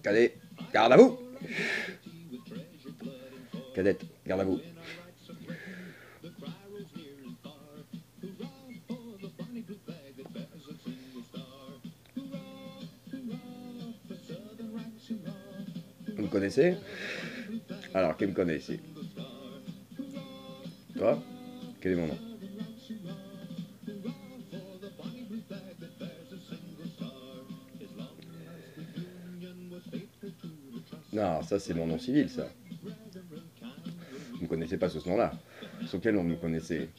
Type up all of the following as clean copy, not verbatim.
Cadet, garde à vous. Cadette, garde à vous. Vous me connaissez? Alors, qui me connaît ici? Toi? Quel est mon nom? Non, ça c'est mon nom civil, ça. Vous me connaissez pas sous ce nom-là. Sous quel nom vous me connaissez?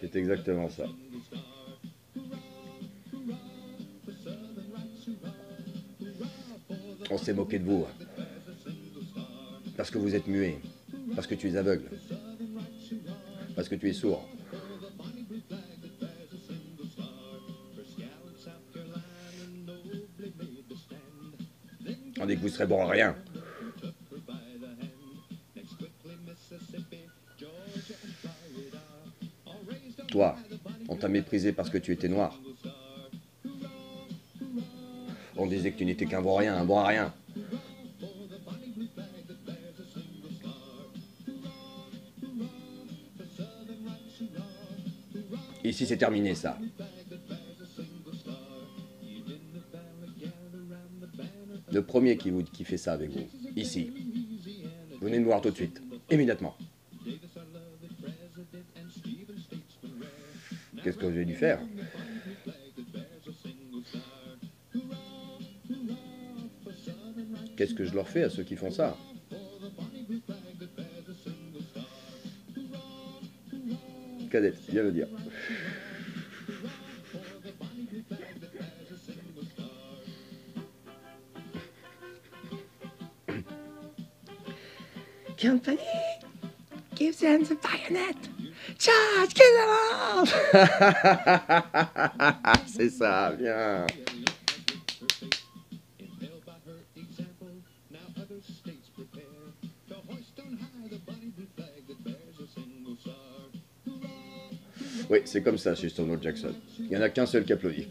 C'est exactement ça. On s'est moqué de vous. Parce que vous êtes muet. Parce que tu es aveugle. Parce que tu es sourd. On dit que vous serez bon à rien. Toi, on t'a méprisé parce que tu étais noir. On disait que tu n'étais qu'un bon rien, un bon à rien. Ici, c'est terminé, ça. Le premier qui fait ça avec vous, ici. Venez me voir tout de suite, immédiatement. Qu'est-ce que j'ai dû faire? Qu'est-ce que je leur fais à ceux qui font ça? Cadette, viens le dire. Company, give them the bayonet. Charge, kill them all. C'est ça, viens. Oui, c'est comme ça chez Stonewall Jackson. Il n'y en a qu'un seul qui applaudit.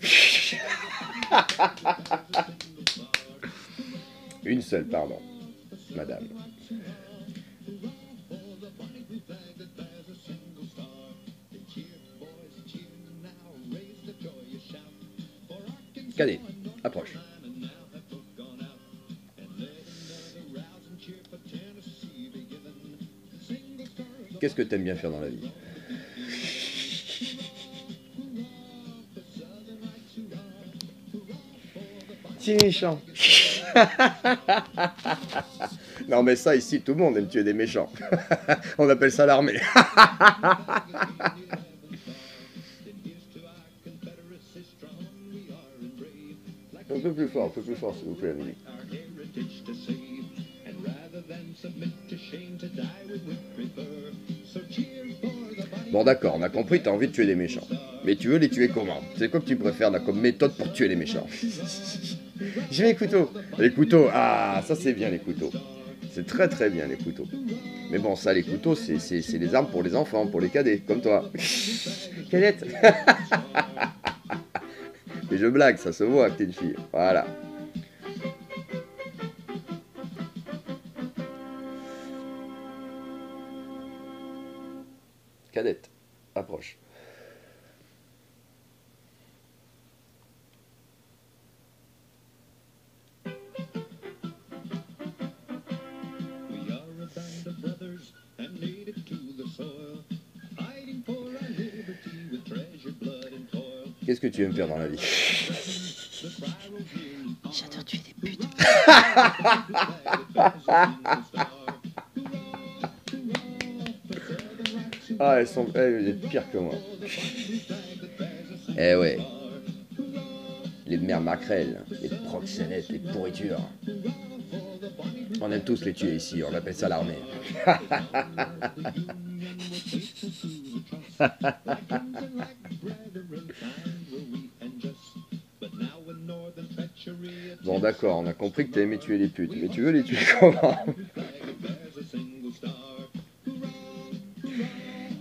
Une seule, pardon, madame. Cadet, approche. Qu'est-ce que t'aimes bien faire dans la vie? C'est méchant. Non mais ça ici, tout le monde aime tuer des méchants. On appelle ça l'armée. Un peu plus fort s'il vous plaît, Amélie. Bon d'accord, on a compris, t'as envie de tuer des méchants. Mais tu veux les tuer comment? C'est quoi que tu préfères là, comme méthode pour tuer les méchants? J'ai les couteaux. Les couteaux, ah, ça c'est bien les couteaux. C'est très très bien les couteaux. Mais bon, ça les couteaux, c'est les armes pour les enfants, pour les cadets, comme toi. Cadette. Mais je blague, ça se voit que t'es une fille. Voilà. Cadette, approche. Qu'est-ce que tu aimes faire dans la vie? J'adore tuer des putes. Ah, elles êtes pires que moi. Eh ouais. Les mères maquerelles, les proxénètes, les pourritures. On aime tous les tuer ici, on appelle ça l'armée. Bon d'accord, on a compris que t'as aimé tuer les putes, mais tu veux les tuer comment?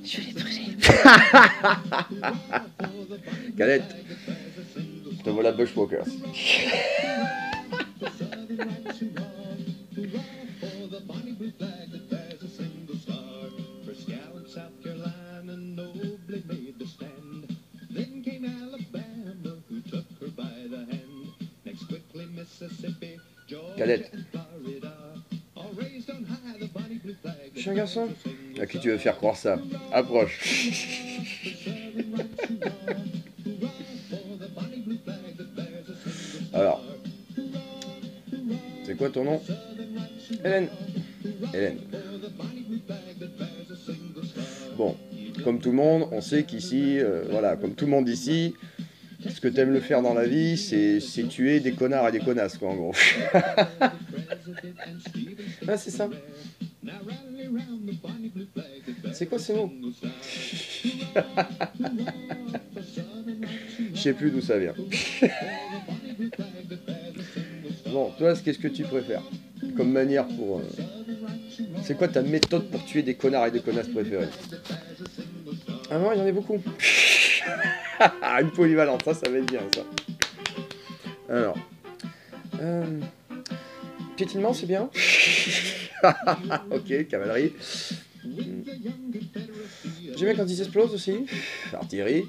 Je vais les brûler. Cadette, te voilà Bushwalkers. Cadette. Je suis un garçon. À qui tu veux faire croire ça? Approche. Alors, c'est quoi ton nom? Hélène. Hélène. Bon, comme tout le monde, on sait qu'ici, voilà, comme tout le monde ici, ce que t'aimes le faire dans la vie, c'est tuer des connards et des connasses, quoi, en gros. Ah, c'est ça. C'est quoi ces mots? Je sais plus d'où ça vient. Bon, toi, qu'est-ce que tu préfères comme manière pour... C'est quoi ta méthode pour tuer des connards et des connasses préférés? Ah non, il y en a beaucoup. Une polyvalente, ça va être bien, ça. Alors... Piétinement, c'est bien. Ok, cavalerie. J'aime bien quand ils explosent aussi. Artillerie.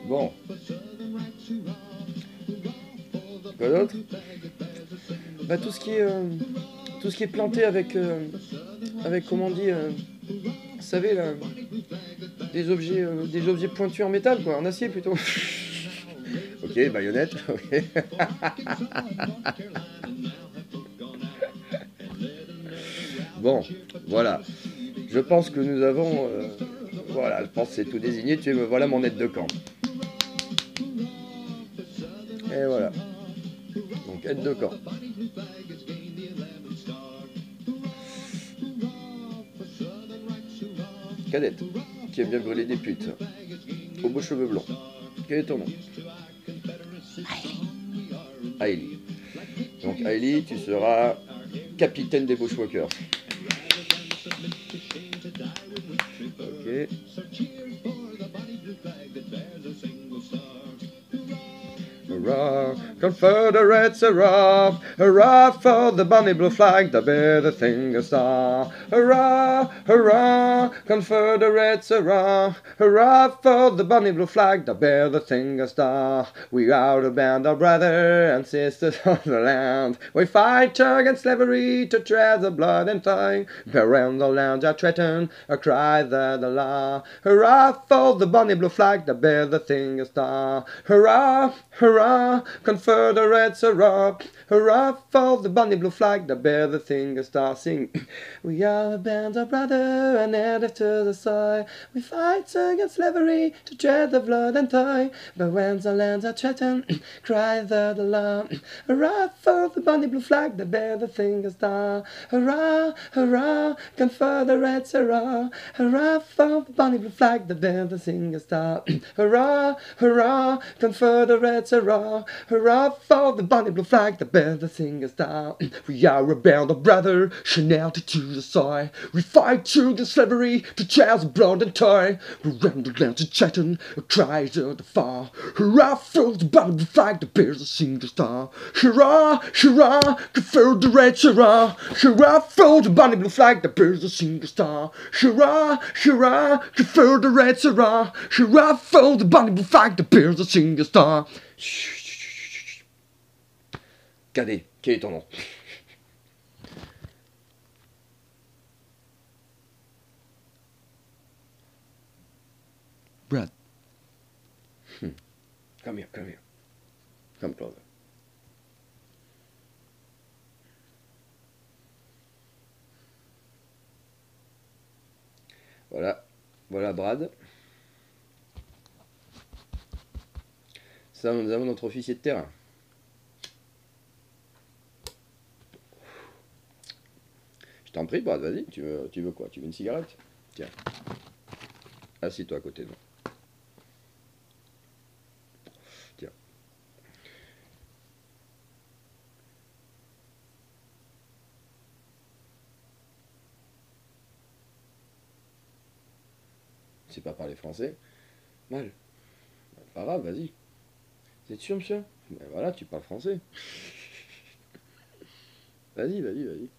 Bon. Quoi d'autre? Bah, tout ce qui est planté avec comment on dit, vous savez là, des objets pointus en métal, quoi, en acier plutôt. Ok, baïonnette. Ok. Bon, voilà. Je pense que nous avons, voilà, je pense que c'est tout désigné. Voilà mon aide de camp. Et voilà. Donc aide de camp. Cadette, qui aime bien brûler des putes, aux beaux cheveux blonds. Quel est ton nom? Hailey. Donc Hailey, tu seras capitaine des Bushwalkers. Ok. Hurrah, Confederates, hurrah! Hurrah for the bonny blue flag that bear the thing a star! Hurrah, hurrah, Confederates, hurrah! Hurrah for the bonny blue flag that bear the thing a star! We are the band of brothers and sisters of the land. We fight against slavery to tread the blood and tie. Around the land I threaten, I cry the law. Hurrah for the bonny blue flag that bear the thing a star! Hurrah, hurrah, Confederates, hurrah! Hurrah for the bonny blue flag that bear the thing a star. Sing. We are a band of brothers and headed to the soil. We fight against slavery to tread the blood and tie. But when the lands are threatened, cry the law. Hurrah for the bonny blue flag that bear the thing a star. Hurrah, hurrah, Confederates, hurrah! Hurrah for the bonny blue flag that bear the thing a star. Hurrah, hurrah, Confederates, hurrah! Hurrah for the bonny blue flag that bear the thing a star. We are a band of brothers, nailed to the soil. We fight against slavery to tread the blood and tie. Around the lands of Chatham, cries of the far. Hurrah for the bonny blue flag that bears the single star. Hurrah, hurrah, Confederates, hurrah! Hurrah for the bonny blue flag that bears the single star. Hurrah, hurrah, Confederates, hurrah! Hurrah for the bonny blue flag that bears the single star. Cadet, quel est ton nom? Brad. Come here, come here. Come closer. Voilà, voilà Brad. Ça, nous avons notre officier de terrain. Je t'en prie, Brad, vas-y, tu veux quoi? Tu veux une cigarette? Tiens. Assis-toi à côté de moi. Tiens. Tu sais pas parler français? Mal. Pas grave, vas-y. Vous êtes sûr, monsieur? Ben voilà, tu parles français. Vas-y, vas-y, vas-y.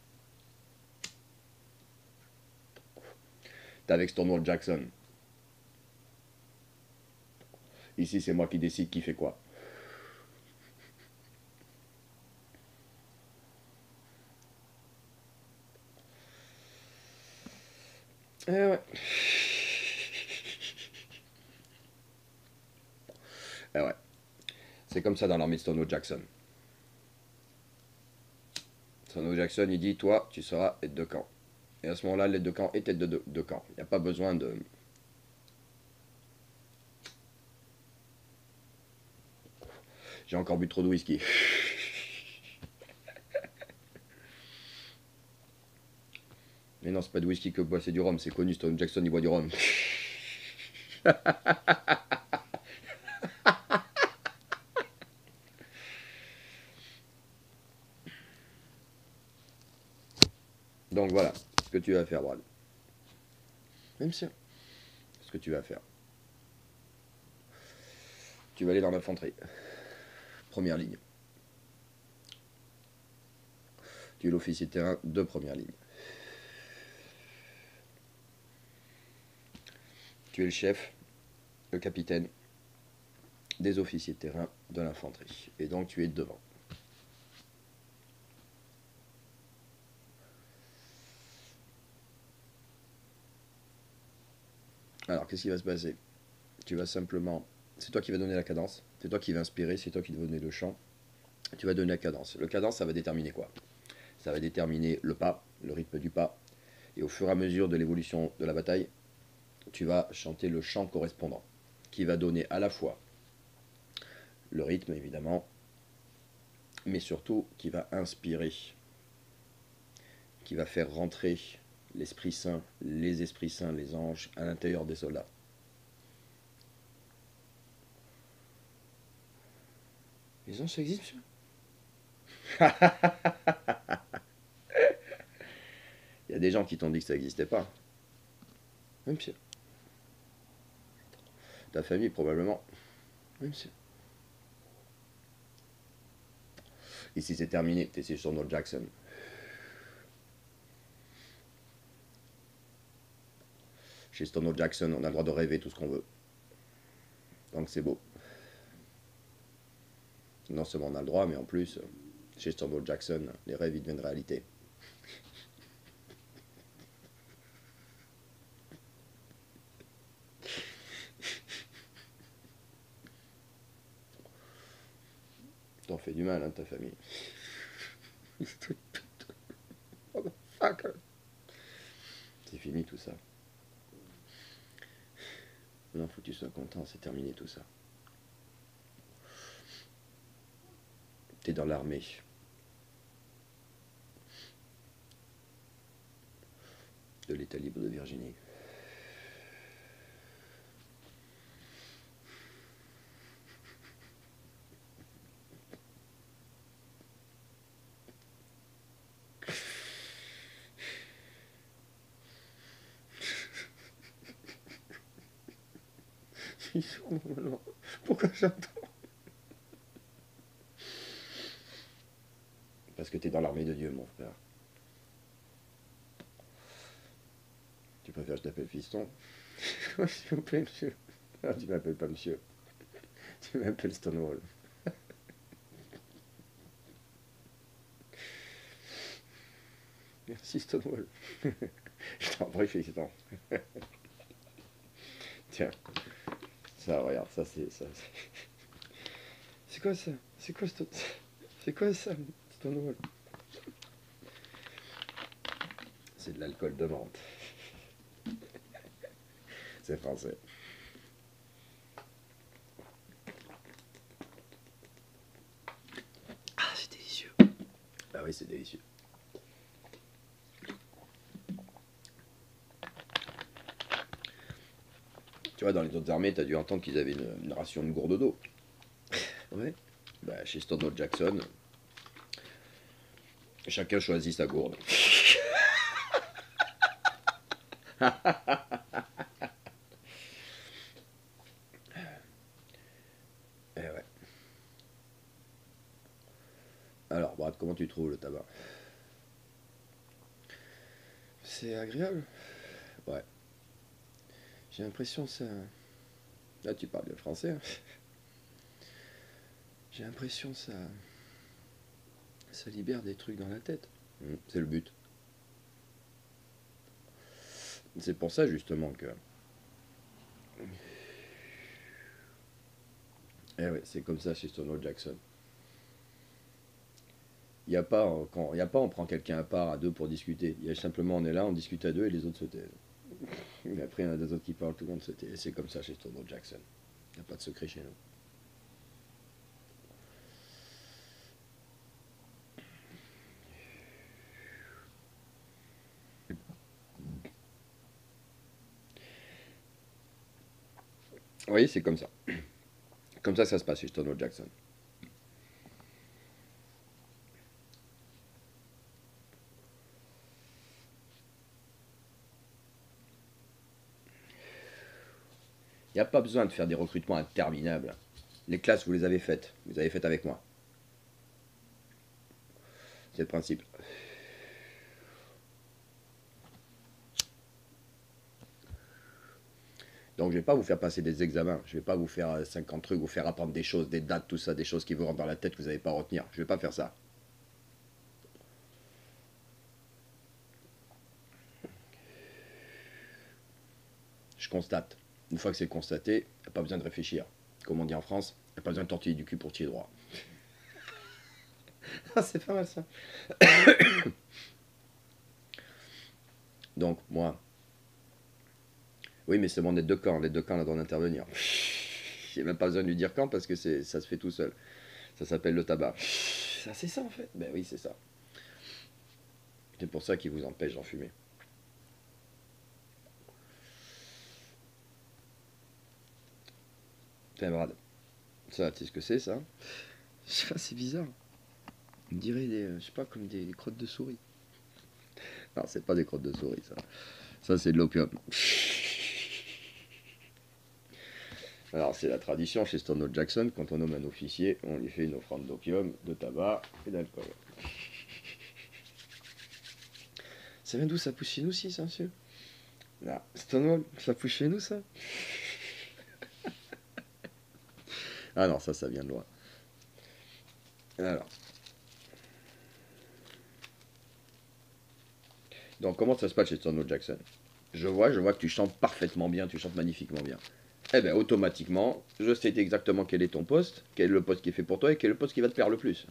T'es avec Stonewall Jackson. Ici, c'est moi qui décide qui fait quoi. Eh ouais. Eh ouais. C'est comme ça dans l'armée de Stonewall Jackson. Stonewall Jackson, il dit, toi, tu seras aide de camp. Et à ce moment-là, l'aide de camp est tête de camp. Il n'y a pas besoin de... J'ai encore bu trop de whisky. Mais non, c'est pas de whisky que boit, c'est du rhum. C'est connu, Stonewall Jackson, il boit du rhum. Donc voilà, ce que tu vas faire, Brad. Même si... Ce que tu vas faire. Tu vas aller dans l'infanterie. Première ligne. Tu es l'officier de terrain de première ligne. Tu es le chef, le capitaine des officiers de terrain de l'infanterie. Et donc tu es devant. Alors qu'est-ce qui va se passer? Tu vas simplement... C'est toi qui vas donner la cadence. C'est toi qui vas inspirer. C'est toi qui vas donner le chant. Tu vas donner la cadence. Le cadence, ça va déterminer quoi? Ça va déterminer le pas, le rythme du pas. Et au fur et à mesure de l'évolution de la bataille, tu vas chanter le chant correspondant, qui va donner à la fois le rythme, évidemment, mais surtout qui va inspirer, qui va faire rentrer l'Esprit Saint, les Esprits Saints, les anges, à l'intérieur des soldats. Les anges, ça existe, monsieur? Il y a des gens qui t'ont dit que ça n'existait pas. Oui, monsieur. Ta famille, probablement. Oui, monsieur. Ici, c'est terminé. T'es sur Stonewall Jackson. Chez Stonewall Jackson, on a le droit de rêver tout ce qu'on veut. Donc c'est beau. Non seulement on a le droit, mais en plus, chez Stonewall Jackson, les rêves ils deviennent réalité. T'en fais du mal, hein, ta famille. C'est fini tout ça. Non, faut que tu sois content, c'est terminé tout ça. T'es dans l'armée. De l'État libre de Virginie. Pourquoi j'entends? Parce que t'es dans l'armée de Dieu, mon frère. Tu préfères que je t'appelle fiston? S'il vous plaît, monsieur. Non, tu m'appelles pas monsieur. Tu m'appelles Stonewall. Merci Stonewall. Je t'en prie, fiston. Tiens. Ça, regarde, ça c'est... ça. C'est quoi ça? C'est quoi c'est quoi ça, Stonewall? C'est de l'alcool de menthe. C'est français. Ah, c'est délicieux. Ah oui, c'est délicieux. Tu vois, dans les autres armées, t'as dû entendre qu'ils avaient une ration de gourde d'eau. Ouais. Bah, chez Stonewall Jackson, chacun choisit sa gourde. tu trouves le tabac? C'est agréable? Ouais. J'ai l'impression ça... Là, tu parles bien français. Hein. J'ai l'impression ça... Ça libère des trucs dans la tête. C'est le but. C'est pour ça, justement, que... Eh ouais, c'est comme ça chez Stonewall Jackson. Il n'y a pas, y a pas on prend quelqu'un à part, à deux pour discuter. Il y a simplement, on est là, on discute à deux et les autres se taisent. Mais après, il y en a deux autres qui parlent, tout le monde se tait. Et c'est comme ça chez Stonewall Jackson. Il n'y a pas de secret chez nous. Oui, c'est comme ça. Comme ça se passe chez Stonewall Jackson. Il n'y a pas besoin de faire des recrutements interminables. Les classes, vous les avez faites. Vous les avez faites avec moi. C'est le principe. Donc je ne vais pas vous faire passer des examens. Je ne vais pas vous faire 50 trucs, vous faire apprendre des choses, des dates, tout ça, des choses qui vous rentrent dans la tête que vous n'allez pas retenir. Je ne vais pas faire ça. Je constate. Une fois que c'est constaté, il n'y a pas besoin de réfléchir. Comme on dit en France, il n'y a pas besoin de tortiller du cul pour tirer droit. Ah, c'est pas mal ça. Donc, moi. Oui, mais c'est mon aide de camp. L'aide de camp, là, doit intervenir. J'ai même pas besoin de lui dire quand parce que ça se fait tout seul. Ça s'appelle le tabac. Ça, c'est ça en fait. Ben oui, c'est ça. C'est pour ça qu'il vous empêche d'en fumer. Tiens, Brad. Ça, tu sais ce que c'est ça? Je sais pas, c'est bizarre. On dirait je sais pas, comme des crottes de souris. Non, c'est pas des crottes de souris, ça. Ça, c'est de l'opium. Alors, c'est la tradition chez Stonewall Jackson, quand on nomme un officier, on lui fait une offrande d'opium, de tabac et d'alcool. Ça vient d'où? Ça pousse chez nous aussi, ça, monsieur? Là, Stonewall, ça pousse chez nous, ça? Ah non, ça vient de loin. Alors. Donc, comment ça se passe chez Stonewall Jackson? Je vois que tu chantes parfaitement bien, tu chantes magnifiquement bien. Eh bien, automatiquement, je sais exactement quel est ton poste, quel est le poste qui est fait pour toi et quel est le poste qui va te plaire le plus.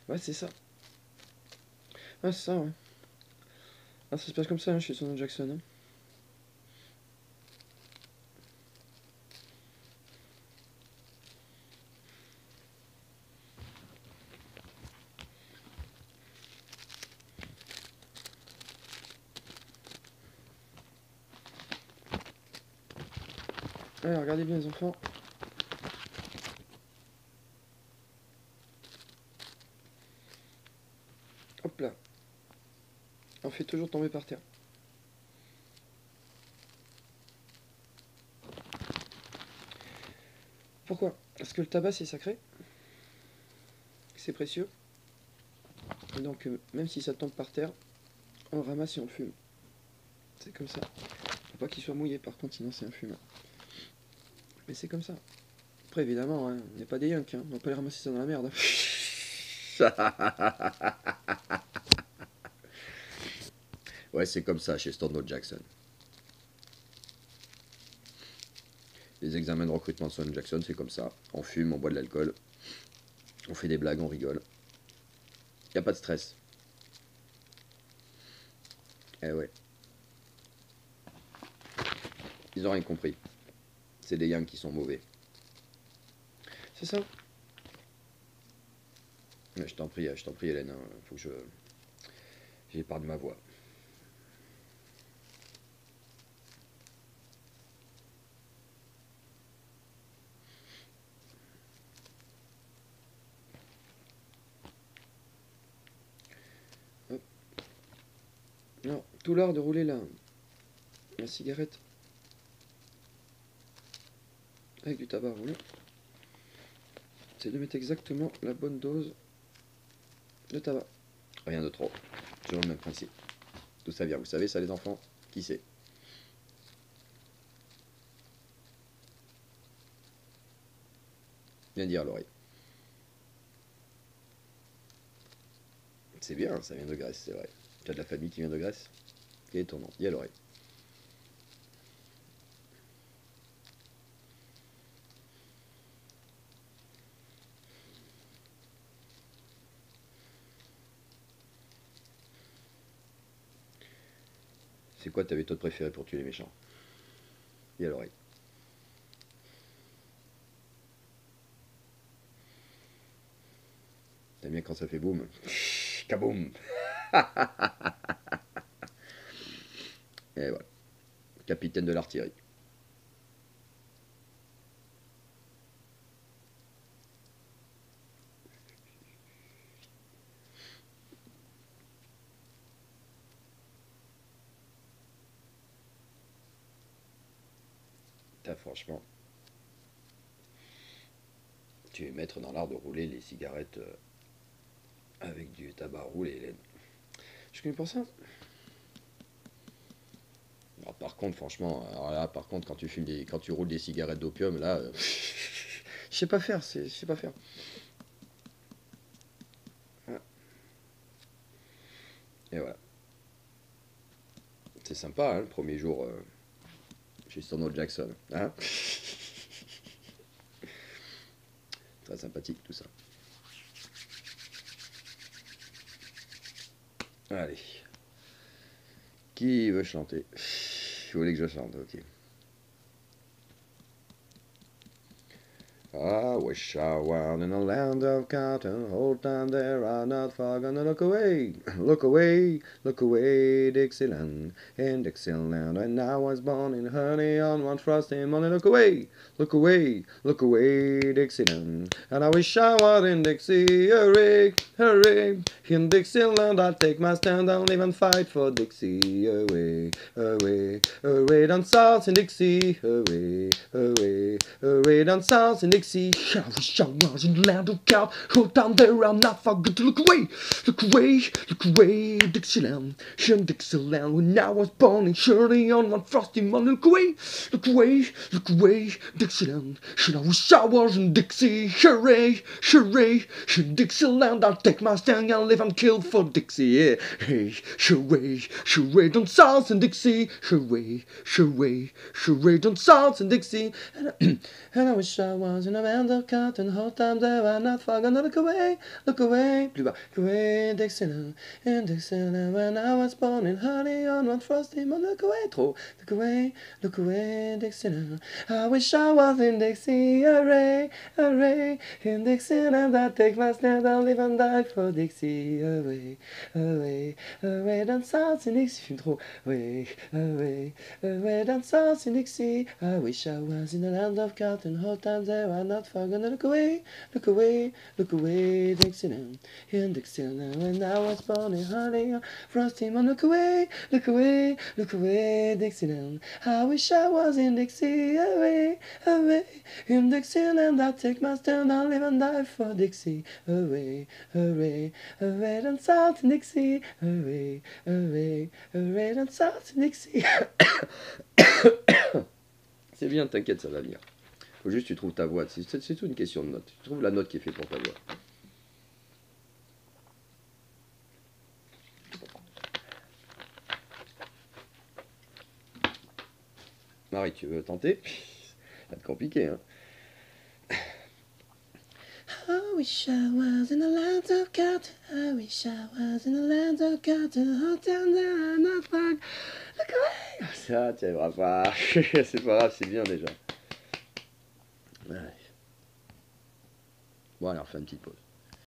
Ouais, c'est ça. Ouais, c'est ça, ouais. Ah, ça se passe comme ça, hein, chez Stonewall Jackson. Hein. Allez, regardez bien les enfants. Hop là. On fait toujours tomber par terre. Pourquoi? Parce que le tabac c'est sacré. C'est précieux. Et donc même si ça tombe par terre, on le ramasse et on le fume. C'est comme ça. Faut pas qu'il soit mouillé par contre, sinon c'est infumable. Mais c'est comme ça. Après évidemment, hein, on n'est pas des yunks, hein, on va pas les ramasser ça dans la merde. Ouais, c'est comme ça chez Stonewall Jackson. Les examens de recrutement de Stonewall Jackson, c'est comme ça. On fume, on boit de l'alcool, on fait des blagues, on rigole. Y a pas de stress. Eh ouais. Ils ont rien compris. C'est des yanks qui sont mauvais. C'est ça. Je t'en prie, Hélène. Hein. Faut que j'épargne ma voix. Hop. Non, tout l'art de rouler la cigarette avec du tabac roulé, c'est de mettre exactement la bonne dose Le tabac. Rien de trop. Toujours le même principe. D'où ça vient, vous savez ça les enfants? Qui sait? Viens dire à l'oreille. C'est bien, ça vient de Grèce, c'est vrai. Tu as de la famille qui vient de Grèce? Quel est ton nom? Dis à l'oreille. C'est quoi ta méthode préférée pour tuer les méchants? Dis à l'oreille. T'aimes bien quand ça fait boum? Kaboum! Et voilà. Capitaine de l'artillerie. Franchement, tu es maître dans l'art de rouler les cigarettes avec du tabac roulé, Hélène. Je connais pas ça. Alors, par contre, franchement, alors là, par contre, quand tu roules des cigarettes d'opium, là, je sais pas faire, je sais pas faire. Voilà. Et voilà. C'est sympa, hein, le premier jour chez Samuel Jackson, hein. Très sympathique tout ça. Allez. Qui veut chanter? Vous voulez que je chante? Ok. I wish I were in a land of cotton, old time there are not far gonna look away, look away, look away, Dixieland, in Dixieland, when I was born in honey on one frosty morning, look away, look away, look away, Dixieland, and I wish I was in Dixie, hooray, hooray, in Dixieland I take my stand and live and fight for Dixie, away, away, away down south in Dixie, away, away, away down south in Dixie. I wish I was in the land of cow. Hold down there, I'm not forget to look away, look away, look away, Dixieland, in Dixieland. When I was born in Shirley on one frosty morning, look away, look away, look away, Dixieland. I wish I was in Dixie, hooray, hooray, in Dixieland. I'll take my stand and live and kill for Dixie. Yeah, hey, hooray, hooray, down south in Dixie, hooray, hooray, hooray, down south in Dixie. And I wish I was in a band of cotton, whole time there are not far gonna look away, plus bas, look away, Dixieland, in Dixieland, when I was born in honey on one frosty morning, look away, trop, look away, Dixieland. I wish I was in Dixie, hooray, hooray, in Dixieland, I take my stand, I'll live and die for Dixie, away, away, away, down south in Dixie, film trop, away, away, away, down south in Dixie. I wish I was in a land of cotton, whole time there are not far gonna look away, look away, look away, Dixieland, in Dixieland, when I was born in honey, frosty man, look away, look away, look away, Dixieland. I wish I was in Dixie, away, away, in Dixieland, I take my stand, I'll live and die for Dixie, away, away, away, down south in Dixie, away, away, away, down south in Dixie. C'est bien, t'inquiète, ça va venir. Faut juste que tu trouves ta voix. C'est tout une question de note. Tu trouves la note qui est faite pour ta voix. Marie, tu veux tenter? Ça va être compliqué, hein. I wish I was in a land of cotton. I wish I was in a land of cotton. Hold down there, I'm not far. Look away. Ça, tu arriveras pas. C'est pas grave, c'est bien déjà. Ouais. Bon, allez, on fait une petite pause.